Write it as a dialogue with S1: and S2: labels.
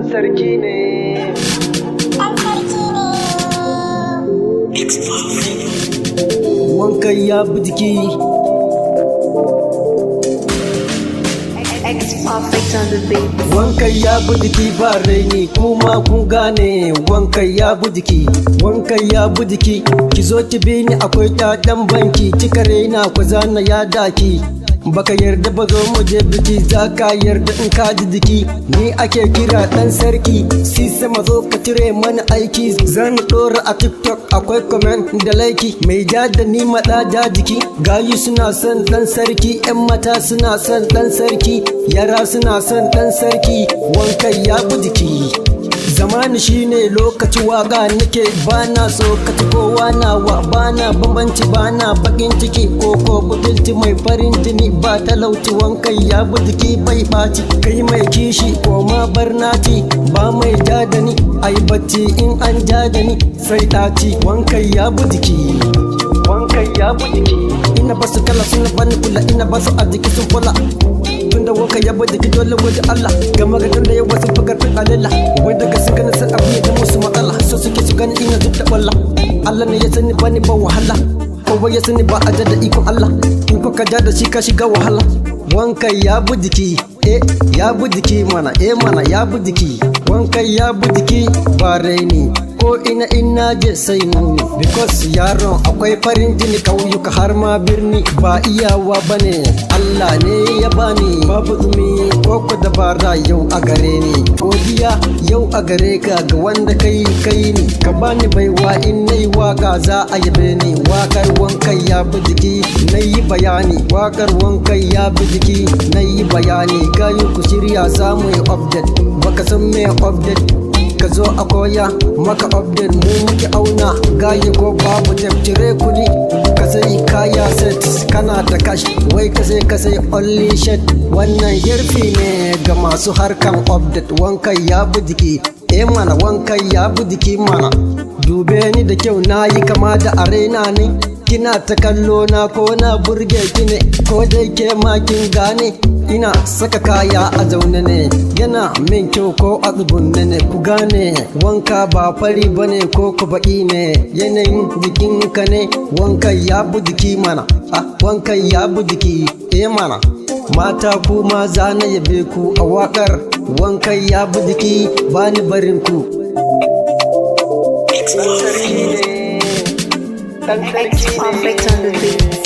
S1: ɗan sarki ne. Wankan ya bi jiki. Wankan ya bi jiki ba raini kuma kun gane. Wankan ya bi jiki, wankan ya bi jiki. Ki zo ki bi ni akwai ɗaɗan banki. Kika raina ku zana ya daki. Baka yarda ba zo mu je biki, za ka yarda in ka ji jiki. Ni ake kira ɗan sarki, si sama zo ka cire mana aiki. Zan ɗora a TikTok akwai comment da laiki. Mai ja da ni maɗa ja jiki. Gayu suna son ɗan sarki, 'yan mata suna son ɗan sarki, yara suna son ɗan sarki. Wankan ya bi jiki. Zamani shine lokaci waka nake bana so kaci kowa nawa, bana bambanci bana bakin ciki ko butulci mai farin jini ba talauci. Wankan ya bi jiki bai ɓaci, kai mai kishi ko ma barnaci ba mai ja da ni. Ai bacci in an ja da ni sai ɗaci. Wankan ya bi jiki, wankan ya bi jiki. Ina basu kala suna bani kula, ina basu a jiki sun kula. Tunda wankan ya bi jiki dole wajen Allah, gama ga da yawa sun fi karfin alila. Wai daga sun gani sai abu ya zama su matsala, so suke su gani ina duk da kwalla. Allah ne ya sani bani ba wahala, kowa ya sani ba a da ikon Allah. In ko ka ja da shi ka shiga wahala. Wankan ya bi jiki, ya bi jiki mana, mana ya bi jiki. Wankan ya bi jiki ba raini, ko ina je sai nuni. Because yaron akwai farin jini kauyuka har ma birni. Ba iyawa bane Allah ne ya bani, babu tsumi ko dabara yau a gare ni. Godiya yau a gare ka ga wanda kai ni. Ka bani baiwa in nayi waka za a yabe ni. Wakar wankan ya bi jiki nayi bayani, wakar wankan ya bi jiki nayi bayani. Gayu ku shirya za mu yi update, baka san me update ka zo a koya maka update. Mu muke auna gaye ko babu cire kudi ka sai kaya set. Kana da cash wai ka sai only shit. Wannan girfi ne ga masu harkan update. Wankan ya bi jiki, mana wankan ya bi jiki mana. Dube ni da kyau nayi kama da arena ne. Kina ta kallo na ko na burge ki ne, ko dai ke ma kin gane. Ina saka kaya a zaune ne, yana min kyau ko a tsugunne ne. Ku gane wanka ba fari bane ko ku baki ne, yanayin jikinka ne. Wankan ya bi jiki mana, wankan ya bi jiki, mana. Mata ku ma za na yabe ku a wakar wankan ya bi jiki, bani barin ku. Ɗan sarki ne, ɗan sarki ne.